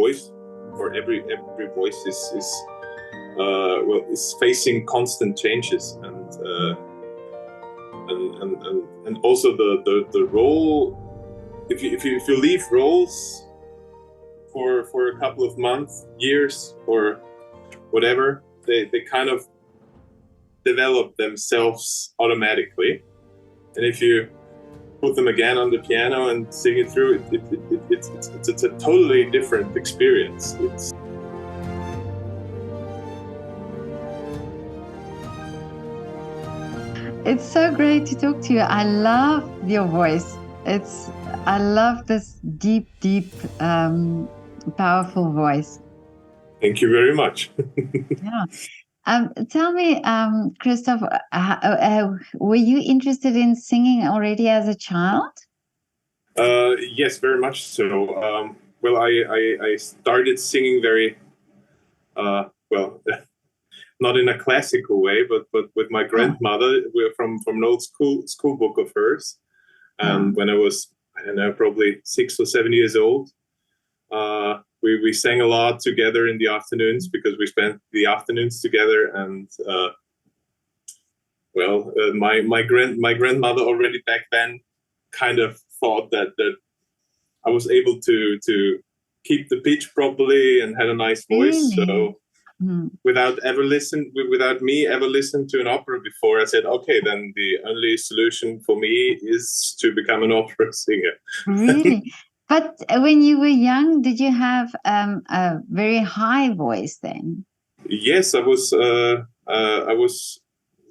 voice, or every voice is facing constant changes, and also the role. If you leave roles for a couple of months, years, or whatever, they kind of develop themselves automatically. And if you put them again on the piano and sing it through, it's a totally different experience. It's so great to talk to you. I love your voice. I love this deep, powerful voice. Thank you very much. Yeah. Tell me, Christoph, were you interested in singing already as a child? Yes, very much so. Well, I started singing very, well, not in a classical way, but with my grandmother. We're from an old school book of hers. And when I was, I don't know, probably 6 or 7 years old, we sang a lot together in the afternoons, because we spent the afternoons together. And my grandmother already back then kind of thought that I was able to keep the pitch properly and had a nice voice. Really? So without me ever listening to an opera before, I said, okay, then the only solution for me is to become an opera singer. Really? But when you were young, did you have a very high voice then? Yes, I was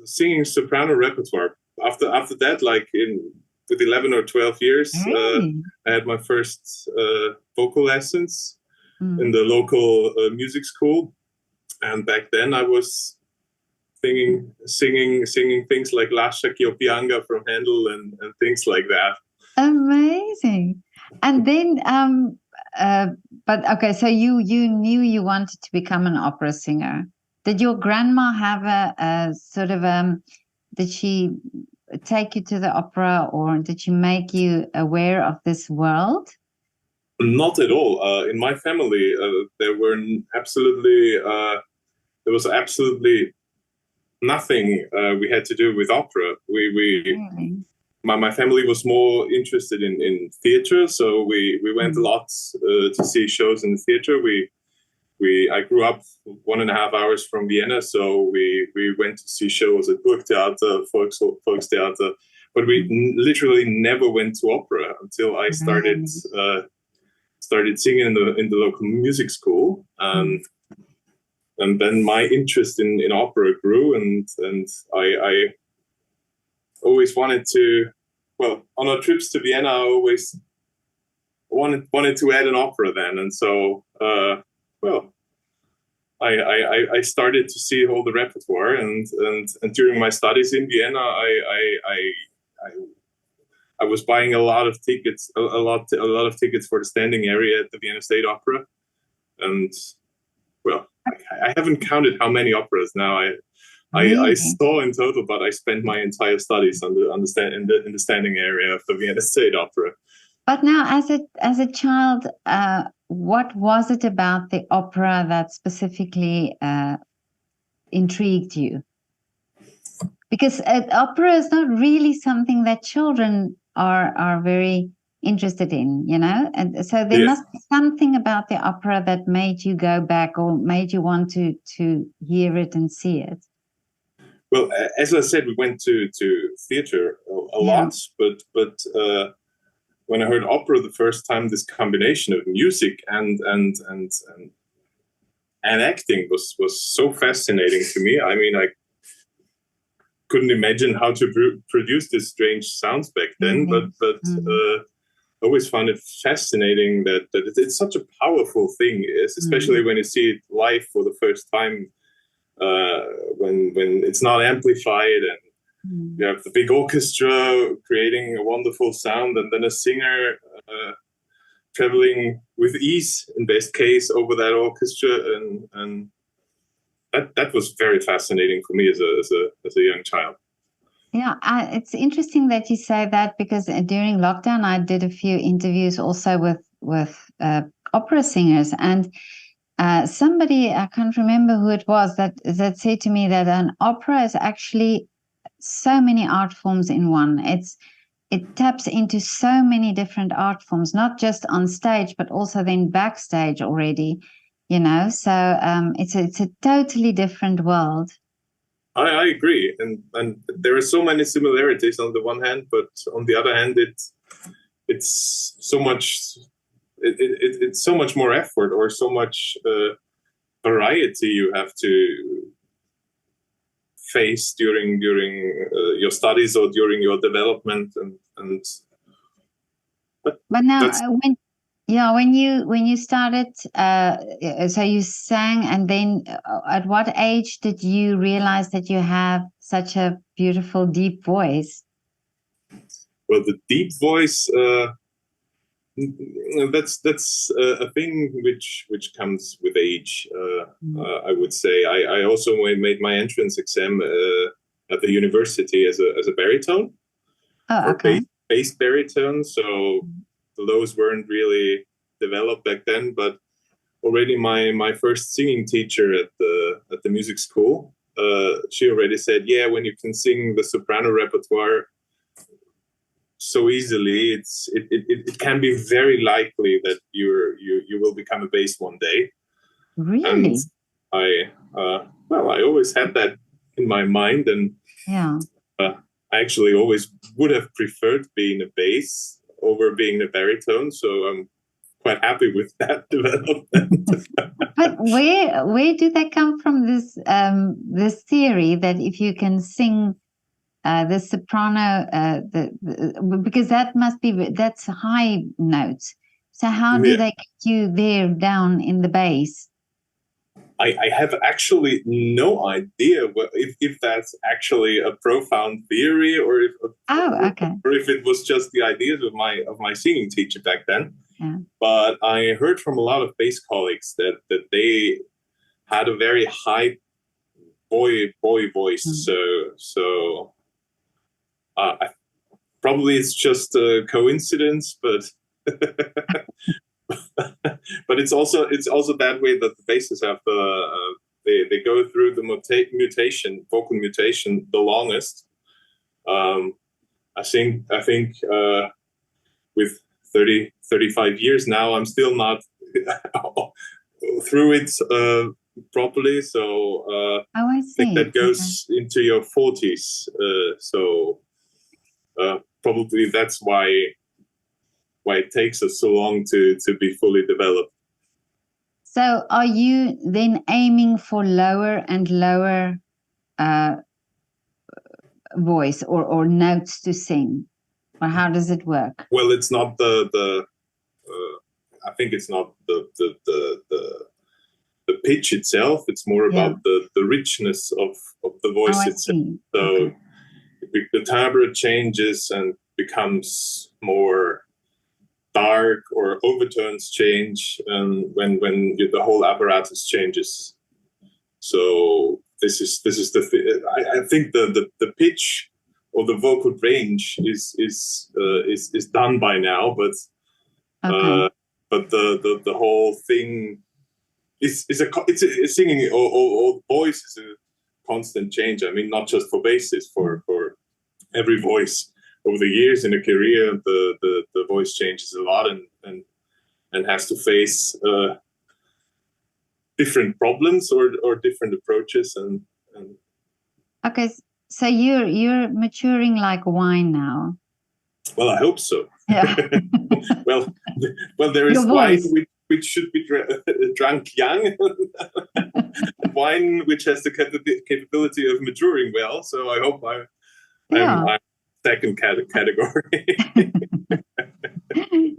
singing soprano repertoire. After that, like with 11 or 12 years, Really? I had my first vocal lessons in the local music school. And back then I was singing things like Lascia ch'io pianga from Handel and things like that. Amazing. And then, but okay, so you knew you wanted to become an opera singer. Did your grandma have a sort of, did she take you to the opera, or did she make you aware of this world? Not at all. In my family, there was absolutely nothing we had to do with opera. Really? My family was more interested in theater, so we went a lot to see shows in the theater. I grew up 1.5 hours from Vienna, so we went to see shows at Burgtheater, Volkstheater, but we literally never went to opera until I started singing in the local music school. And then my interest in opera grew, and I always wanted to. Well, on our trips to Vienna, I always wanted to add an opera then, and so I started to see all the repertoire, and during my studies in Vienna, I was buying a lot of tickets, a lot of tickets for the standing area at the Vienna State Opera, and well, I haven't counted how many operas now I saw in total, but I spent my entire studies in the standing area of the Vienna State Opera. But now, as a child, what was it about the opera that specifically intrigued you? Because opera is not really something that children are very interested in, you know? And so there must be something about the opera that made you go back, or made you want to hear it and see it. Well, as I said, we went to theater a lot, but when I heard opera the first time, this combination of music and acting was so fascinating to me. I mean, I couldn't imagine how to produce this strange sounds back then, but I always found it fascinating that it's such a powerful thing, especially when you see it live for the first time, when it's not amplified, and you have the big orchestra creating a wonderful sound, and then a singer traveling with ease, in best case, over that orchestra, and that was very fascinating for me as a young child. Yeah, it's interesting that you say that, because during lockdown I did a few interviews also with opera singers, and somebody, I can't remember who it was, that said to me that an opera is actually so many art forms in one. It taps into so many different art forms, not just on stage, but also then backstage already, you know. So it's a totally different world. I agree, and there are so many similarities on the one hand, but on the other hand, it's so much it's so much more effort, or so much variety you have to face during your studies or during your development, and but now when you started, so you sang, and then at what age did you realize that you have such a beautiful deep voice? Well, the deep voice, that's a thing which comes with age. I would say I also made my entrance exam at the university as a baritone. Oh, okay. Bass baritone. So those weren't really developed back then, but already my first singing teacher at the music school, she already said, yeah, when you can sing the soprano repertoire so easily, it can be very likely that you will become a bass one day. Really? And I always had that in my mind, and yeah, I actually always would have preferred being a bass over being a baritone. So I'm quite happy with that development. But where did that come from? This theory that if you can sing the soprano, because that's high notes. So how do they get you there down in the bass? I have actually no idea if that's actually a profound theory, or if it was just the ideas of my singing teacher back then. Yeah. But I heard from a lot of bass colleagues that they had a very high boy voice. So probably it's just a coincidence, but but it's also that way that the basses have they go through the vocal mutation the longest. I think with 35 years now, I'm still not through it properly. So I think that goes into your 40s. So probably that's why it takes us so long to be fully developed. So are you then aiming for lower and lower voice or notes to sing, or how does it work? Well, it's not the I think it's not the pitch itself. It's more about the richness of the voice itself. So the timbre changes and becomes more dark, or overtones change when the whole apparatus changes. So this is I think the pitch or the vocal range is done by now, but the whole thing is a singing or voice is a constant change. I mean, not just for basses, for every voice. Over the years in a career, the voice changes a lot and has to face different problems or different approaches and. Okay, so you're maturing like wine now. Well, I hope so. Yeah. well, there is wine which should be drunk young, wine which has the capability of maturing well. So I hope I'm second category.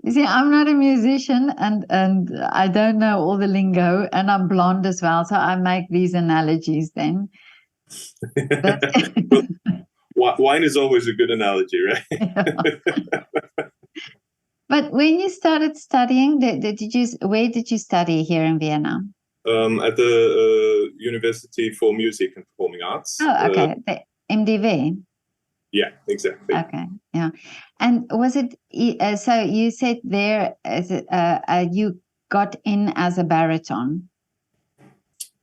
You see, I'm not a musician, and I don't know all the lingo, and I'm blonde as well, so I make these analogies then. Well, wine is always a good analogy, right? Yeah. But when you started studying, where did you study here in Vienna? At the University for Music and Performing Arts. Oh, okay, the MDV. Yeah, exactly. Okay, yeah. And was it so? You said there as you got in as a baritone.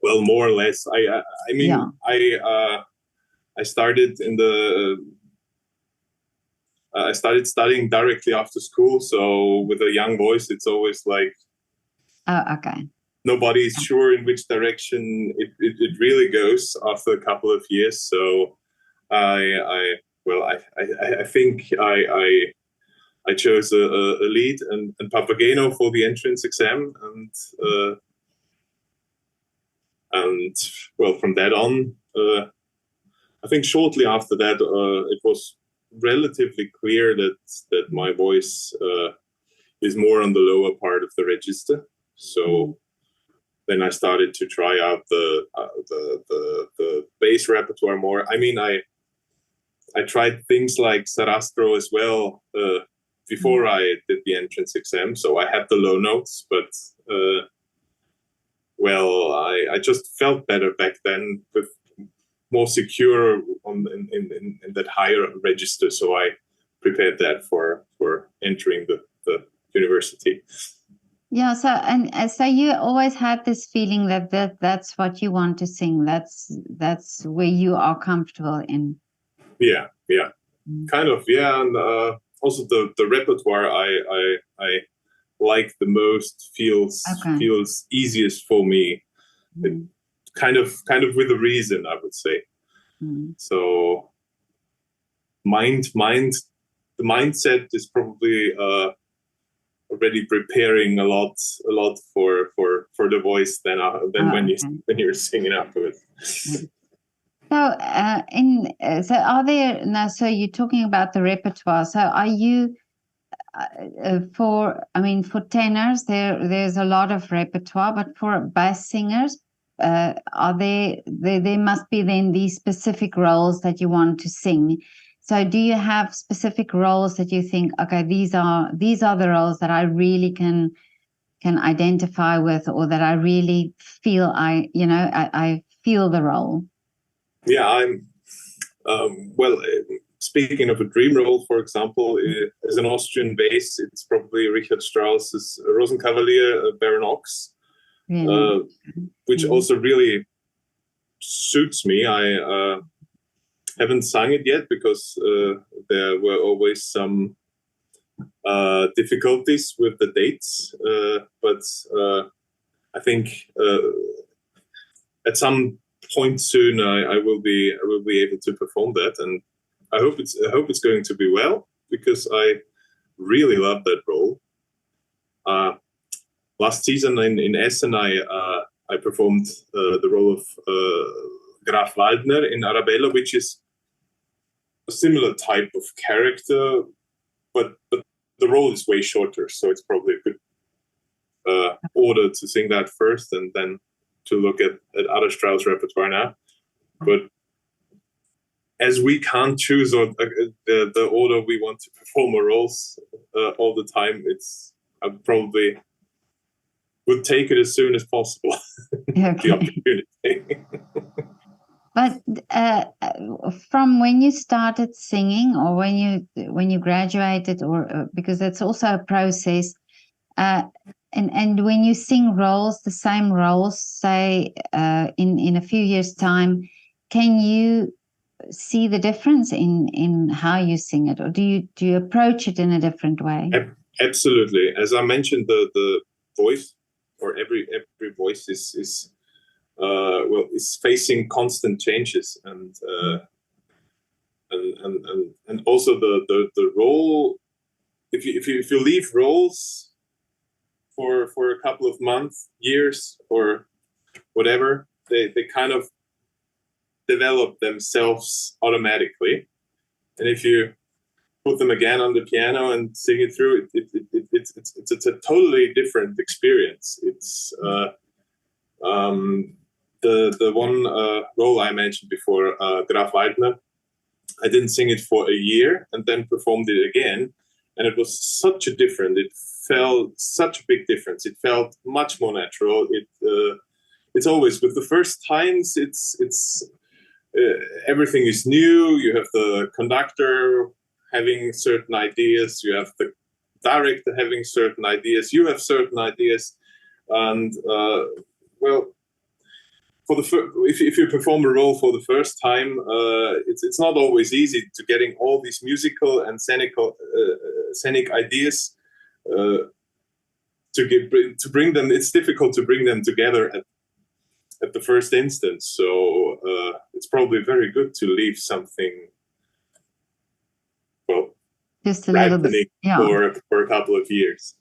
Well, more or less. I mean, Yeah. I started in the. I started studying directly after school, so with a young voice, it's always like Oh, okay. nobody's sure in which direction it really goes after a couple of years. So I think I chose a lead and Papageno for the entrance exam, and well, from that on, I think shortly after that, it was relatively clear that my voice is more on the lower part of the register. So then I started to try out the bass repertoire more. I mean, I tried things like Sarastro as well before I did the entrance exam. So I had the low notes, but well, I just felt better back then, with more secure in that higher register. So I prepared that for entering the university. Yeah. So so you always had this feeling that's what you want to sing. That's where you are comfortable in. Yeah, kind of, yeah, and also the repertoire I like the most feels easiest for me. It, kind of with a reason, I would say. So the mindset is probably already preparing a lot for the voice than when you're singing afterwards. So so are there now? So you're talking about the repertoire. So are you for tenors there's a lot of repertoire, but for bass singers, are there must be then these specific roles that you want to sing. So do you have specific roles that you think, okay, these are the roles that I really can identify with, or that I really feel I feel the role? Yeah, I'm well, speaking of a dream role, for example, as an Austrian bass, it's probably Richard Strauss's Rosenkavalier, Baron Ochs, which also really suits me. I haven't sung it yet because there were always some difficulties with the dates, but I think at some point soon I will be able to perform that, and I hope it's going to be well, because I really love that role. Last season in Essen, I performed the role of Graf Wagner in Arabella, which is a similar type of character, but the role is way shorter, so it's probably a good order to sing that first and then to look at other Strauss repertoire now. But as we can't choose the order we want to perform our roles all the time, I probably would take it as soon as possible. The opportunity. But from when you started singing, or when you graduated, or because it's also a process, and when you sing roles, the same roles, say in a few years' time, can you see the difference in how you sing it, or do you approach it in a different way? Absolutely. As I mentioned, the voice, or every voice is facing constant changes, and also the role. If you leave roles for a couple of months, years, or whatever, they kind of develop themselves automatically, and if you put them again on the piano and sing it through, it's a totally different experience. It's the one role I mentioned before, Graf Wagner. I didn't sing it for a year and then performed it again, and it was such a different. It felt such a big difference. It felt much more natural. It's always with the first times. It's everything is new. You have the conductor having certain ideas. You have the director having certain ideas. You have certain ideas, and well, if you perform a role for the first time, it's not always easy to getting all these musical and scenic ideas to bring them. It's difficult to bring them together at the first instance. So it's probably very good to leave something, well, just a little bit, yeah, for a couple of years.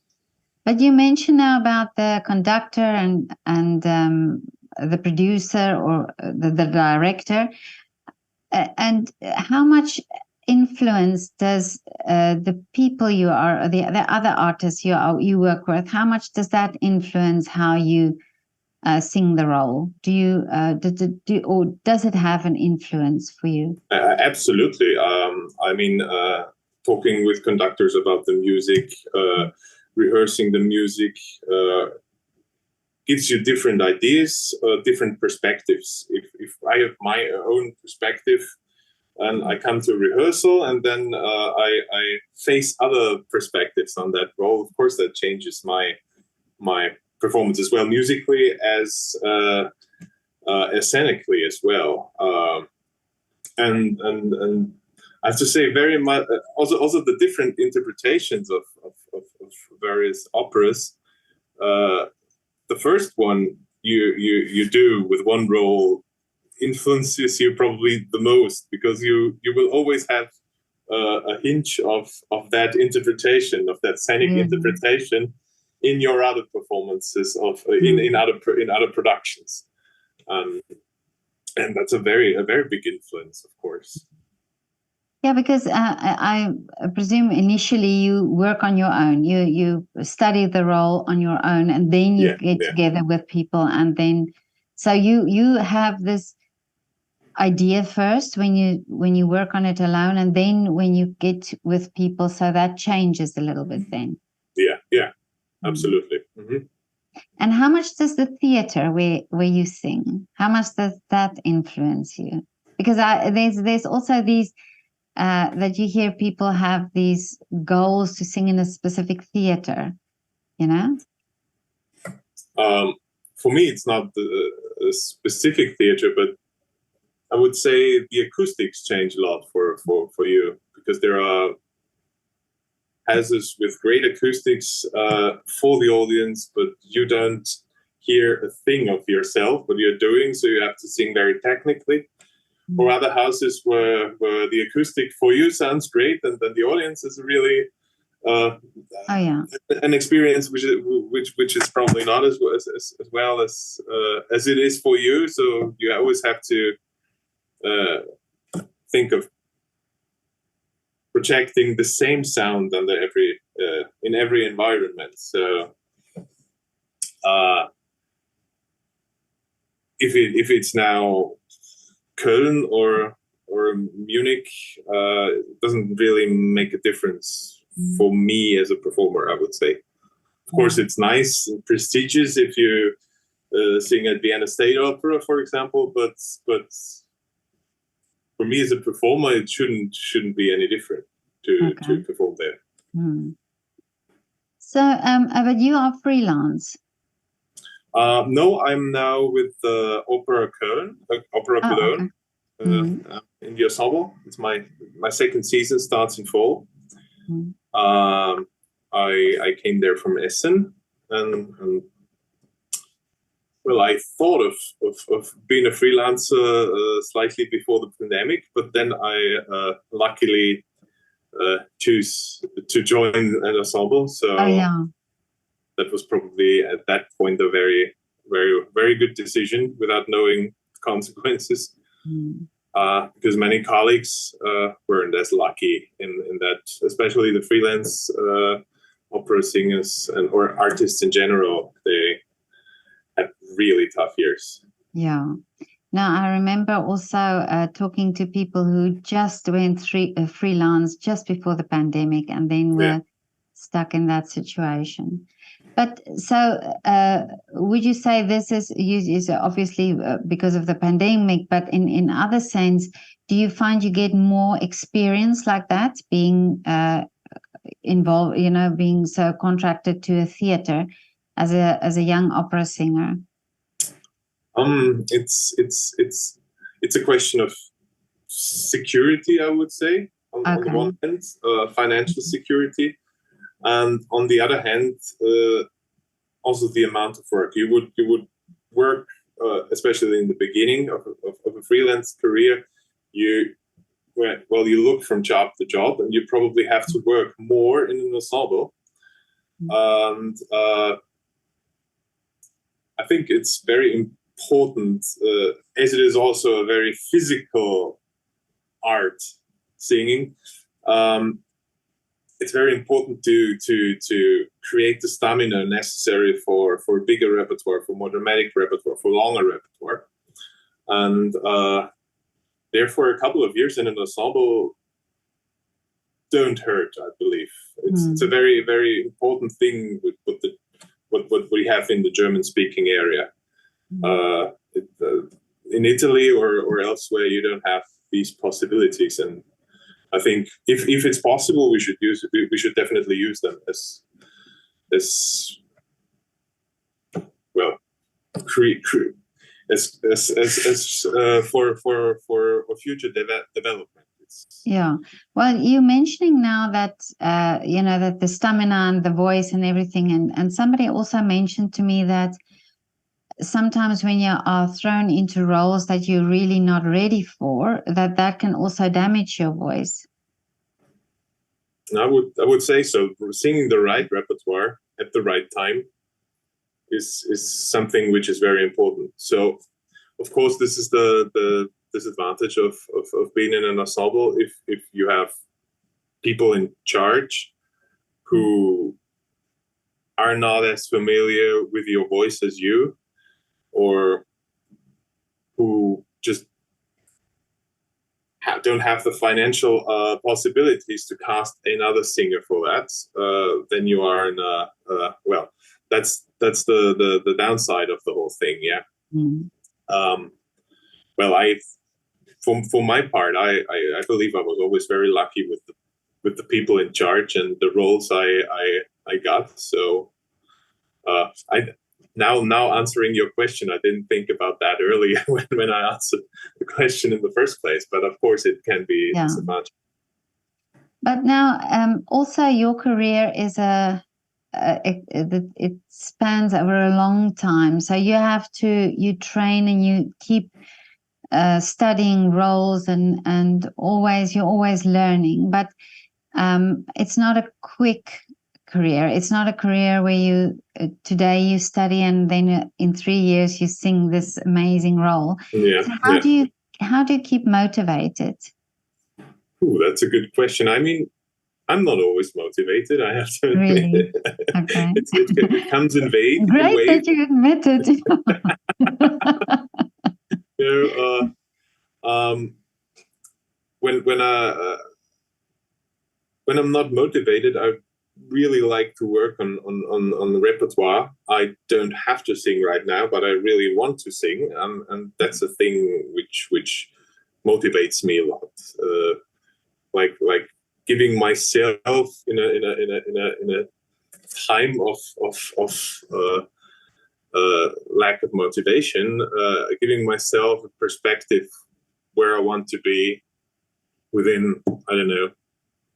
But you mentioned now about the conductor and the producer or the director, and how much influence does the people you are, or the other artists you work with, how much does that influence how you sing the role? Do you or does it have an influence for you? Absolutely. I mean, talking with conductors about the music, rehearsing the music, gives you different ideas, different perspectives. If I have my own perspective and I come to rehearsal and then I face other perspectives on that role, of course that changes my performance as well, musically as scenically as well. And I have to say very much also the different interpretations of various operas. The first one you do with one role influences you probably the most, because you will always have a hinge of that interpretation, of that scenic interpretation in your other performances in other productions, and that's a very big influence, of course. Yeah, because I presume initially you work on your own. You study the role on your own, and then you get together with people, and then so you have this idea first when you work on it alone, and then when you get with people, so that changes a little bit then. Yeah, absolutely. Mm-hmm. And how much does the theater where you sing, how much does that influence you? Because there's also these that you hear people have these goals to sing in a specific theater, you know? For me, it's not a specific theater, but I would say the acoustics change a lot for you, because there are houses with great acoustics for the audience, but you don't hear a thing of yourself, what you're doing, so you have to sing very technically. Or other houses where the acoustic for you sounds great, and then the audience is really an experience which is probably not as well as it is for you. So you always have to think of projecting the same sound under in every environment. So if it's now Köln or Munich, it doesn't really make a difference for me as a performer, I would say. Of course, it's nice and prestigious if you sing at Vienna State Opera, for example, but for me as a performer, it shouldn't be any different to perform there. So, but you are freelance. No, I'm now with Opera Köln, Opera Köln, in the ensemble. It's my second season, starts in fall. I came there from Essen, and well, I thought of being a freelancer slightly before the pandemic, but then I luckily choose to join an ensemble. So that was probably at that point a very, very, very good decision without knowing consequences. Because many colleagues weren't as lucky in that, especially the freelance opera singers or artists in general. They had really tough years. Yeah. Now, I remember also talking to people who just went freelance just before the pandemic and then were stuck in that situation. But so, would you say this is obviously because of the pandemic? But in other sense, do you find you get more experience like that, being involved? Being so contracted to a theater as a young opera singer. It's a question of security, I would say, on the one hand, financial security, and on the other hand, also the amount of work. You would work, especially in the beginning of a freelance career. You look from job to job, and you probably have to work more in an ensemble, and I think it's very important, as it is also a very physical art, singing. It's very important to create the stamina necessary for bigger repertoire, for more dramatic repertoire, for longer repertoire, and therefore a couple of years in an ensemble don't hurt. I believe it's a very, very important thing with what we have in the German-speaking area. In Italy or elsewhere, you don't have these possibilities, and I think if it's possible, we should definitely use them as well, for future development. Yeah. Well, you're mentioning now that that the stamina and the voice and everything, and somebody also mentioned to me that sometimes when you are thrown into roles that you're really not ready for, that can also damage your voice. I would say so. Singing the right repertoire at the right time is something which is very important. So, of course, this is the disadvantage of being in an ensemble. If you have people in charge who are not as familiar with your voice as you, or who just don't have the financial possibilities to cast another singer for that, then you are in that's the downside of the whole thing. Yeah. For my part, I believe I was always very lucky with the people in charge and the roles I got. So Now answering your question, I didn't think about that earlier when I answered the question in the first place, but of course it can be disadvantage. But now, also your career is it spans over a long time, so you train and you keep studying roles and you're always learning. But it's not a quick career. It's not a career where today you study and then in 3 years you sing this amazing role. Yeah. So how do you keep motivated? Ooh, that's a good question. I mean, I'm not always motivated, I have to admit. Really? Okay. It comes in waves. Great that you admit it. When I'm not motivated, I really like to work on the repertoire. I don't have to sing right now, but I really want to sing, and that's a thing which motivates me a lot. Like giving myself in a time of lack of motivation, giving myself a perspective where I want to be within, I don't know,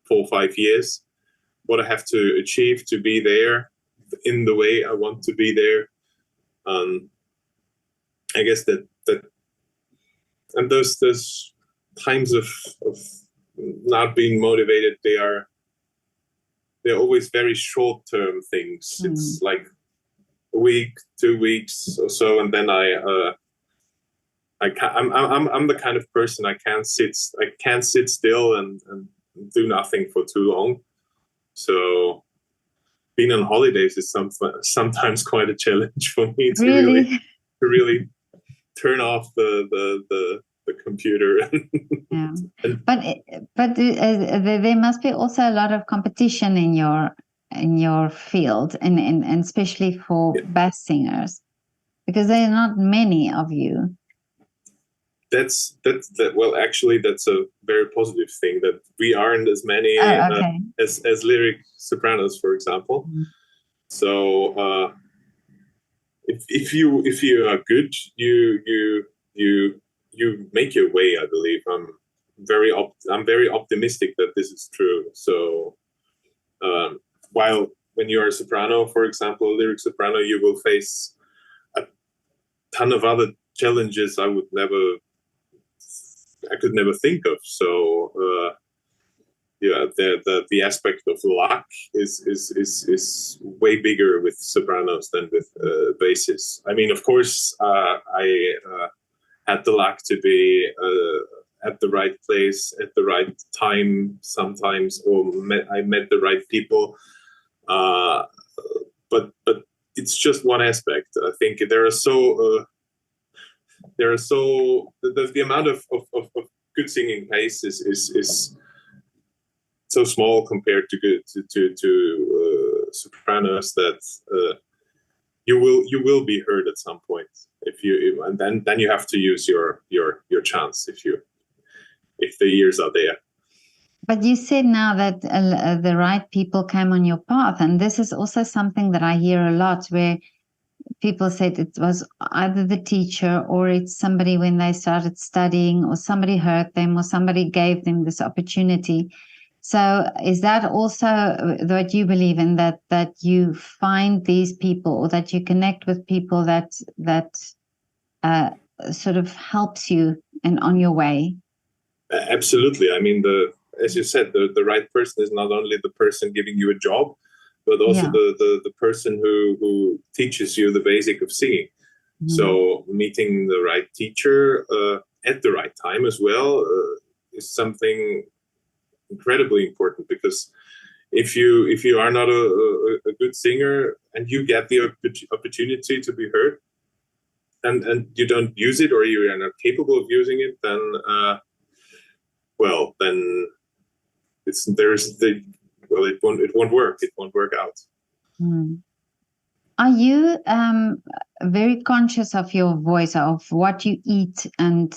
4 or 5 years, what I have to achieve to be there in the way I want to be there. I guess that and those times of not being motivated, they're always very short-term things. It's like a week, 2 weeks or so, and then I'm the kind of person I can't sit still and do nothing for too long. So being on holidays is sometimes quite a challenge for me to really turn off the computer. Yeah. But there must be also a lot of competition in your your field, and especially for bass singers, because there are not many of you. Well, actually, that's a very positive thing, that we aren't as many as lyric sopranos, for example. Mm-hmm. So if you are good, you make your way, I believe. I'm very optimistic that this is true. So while when you are a soprano, for example, a lyric soprano, you will face a ton of other challenges I could never think of. So the aspect of luck is way bigger with sopranos than with basses. I mean, of course, I had the luck to be at the right place at the right time sometimes, or I met the right people. But it's just one aspect. I think the amount of good singing pace is so small compared to sopranos that you will be heard at some point and then you have to use your chance if the ears are there. But you said now that the right people came on your path, and this is also something that I hear a lot, where people said it was either the teacher or it's somebody when they started studying, or somebody heard them, or somebody gave them this opportunity. So is that also what you believe in, that you find these people, or that you connect with people that sort of helps you and on your way? Absolutely. I mean, as you said, the right person is not only the person giving you a job, but also the person who teaches you the basic of singing. Mm-hmm. So meeting the right teacher at the right time as well is something incredibly important, because if you are not a good singer and you get the opportunity to be heard and you don't use it, or you are not capable of using it, then it won't work. It won't work out. Mm. Are you very conscious of your voice, of what you eat, and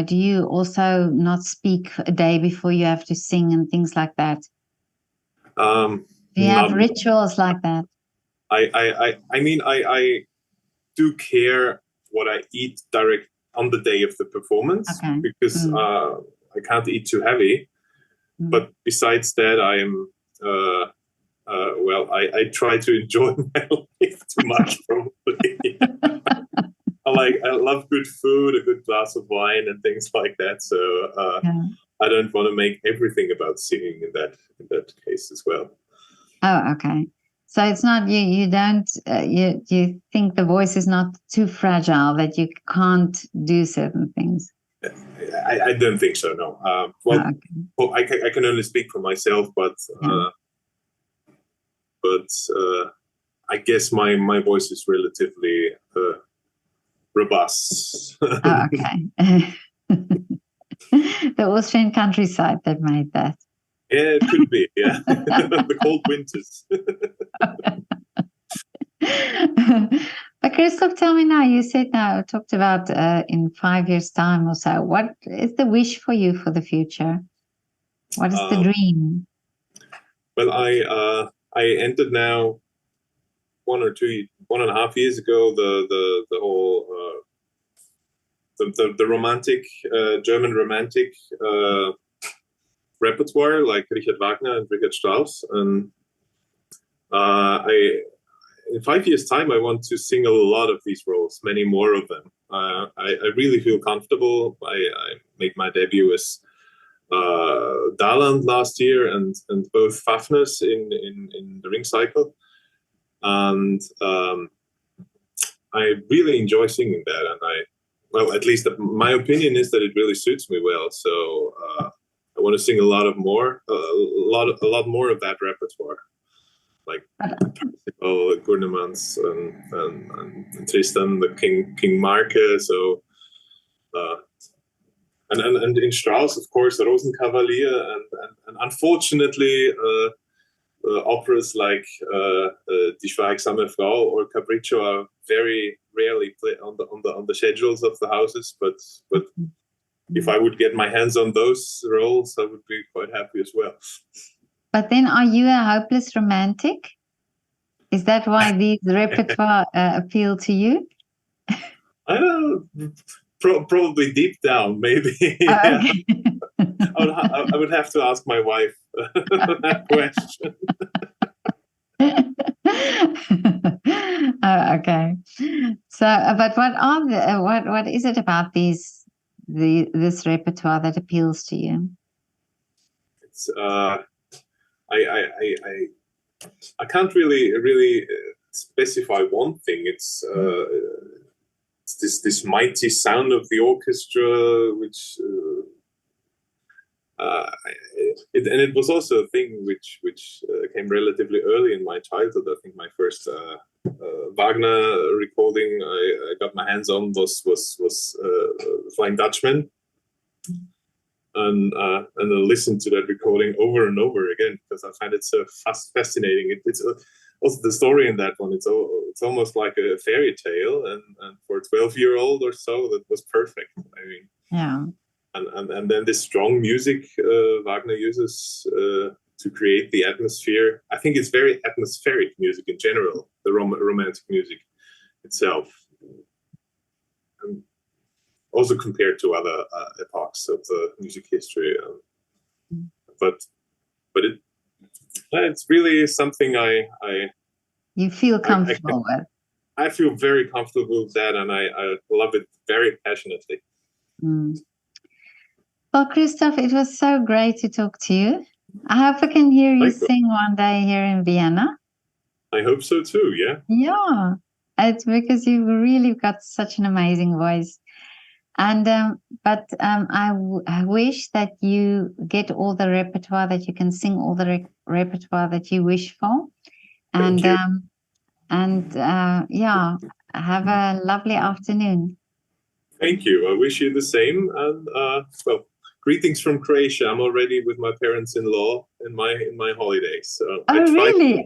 do you also not speak a day before you have to sing and things like that? Do you have rituals like that? I mean, I do care what I eat direct on the day of the performance, because I can't eat too heavy. Mm. But besides that, I am I try to enjoy my life too much, probably. I love good food, a good glass of wine, and things like that. So I don't want to make everything about singing in that case as well. Oh, okay. So it's not you don't you think the voice is not too fragile that you can't do certain things? I don't think so. No. I can only speak for myself, but I guess my voice is relatively robust. Oh, okay. The Austrian countryside that made that. Yeah, it could be. Yeah, the cold winters. But Christoph, tell me now. You said talked about in 5 years' time or so. What is the wish for you for the future? What is the dream? Well, I entered now 1.5 years ago the whole the romantic German romantic repertoire, like Richard Wagner and Richard Strauss, and in 5 years' time I want to sing a lot of these roles, many more of them. I really feel comfortable. I made my debut as Daland last year, and both Fafners in the ring cycle, and I really enjoy singing that, and at least my opinion is that it really suits me well. So I want to sing a lot more of that repertoire, like Gurnemans and Tristan, the King Marke. So and in Strauss, of course, Rosenkavalier, and unfortunately operas like Die Schweigsame Frau or Capriccio are very rarely played on the schedules of the houses, but if I would get my hands on those roles, I would be quite happy as well. But then, are you a hopeless romantic? Is that why these repertoire appeal to you? I don't know, probably deep down, maybe. Yeah. Okay. I would have to ask my wife that question. Oh, okay. So, but what is it about this repertoire that appeals to you? It's I can't really specify one thing. It's this mighty sound of the orchestra, which and it was also a thing which came relatively early in my childhood. I think my first Wagner recording I got my hands on was Flying Dutchman, and I listened to that recording over and over again because I find it so fascinating. It's also the story in that one. It's almost like a fairy tale, and for a 12-year-old or so, that was perfect. I mean, yeah. And then this strong music Wagner uses to create the atmosphere. I think it's very atmospheric music in general, the romantic music itself. And also compared to other epochs of the music history. But it's really something you feel comfortable with. I feel very comfortable with that, and I love it very passionately. Mm. Well, Christoph, it was so great to talk to you. I hope I can hear you sing one day here in Vienna. I hope so too, yeah. Yeah, it's because you've really got such an amazing voice. And I wish that you get all the repertoire, that you can sing all the repertoire that you wish for. And yeah, have a lovely afternoon. Thank you. I wish you the same. And well, greetings from Croatia. I'm already with my parents-in-law in my holidays. So really?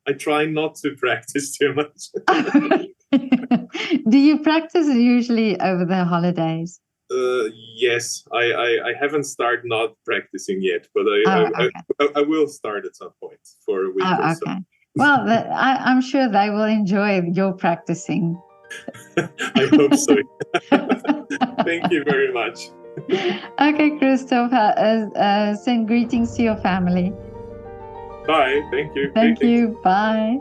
I try not to practice too much. Do you practice usually over the holidays? Yes, I haven't started not practicing yet, but I will start at some point for a week or so. Okay. Well, I'm sure they will enjoy your practicing. I hope so. Thank you very much. Okay, Christoph, send greetings to your family. Bye. Thank you. Thank you. Bye.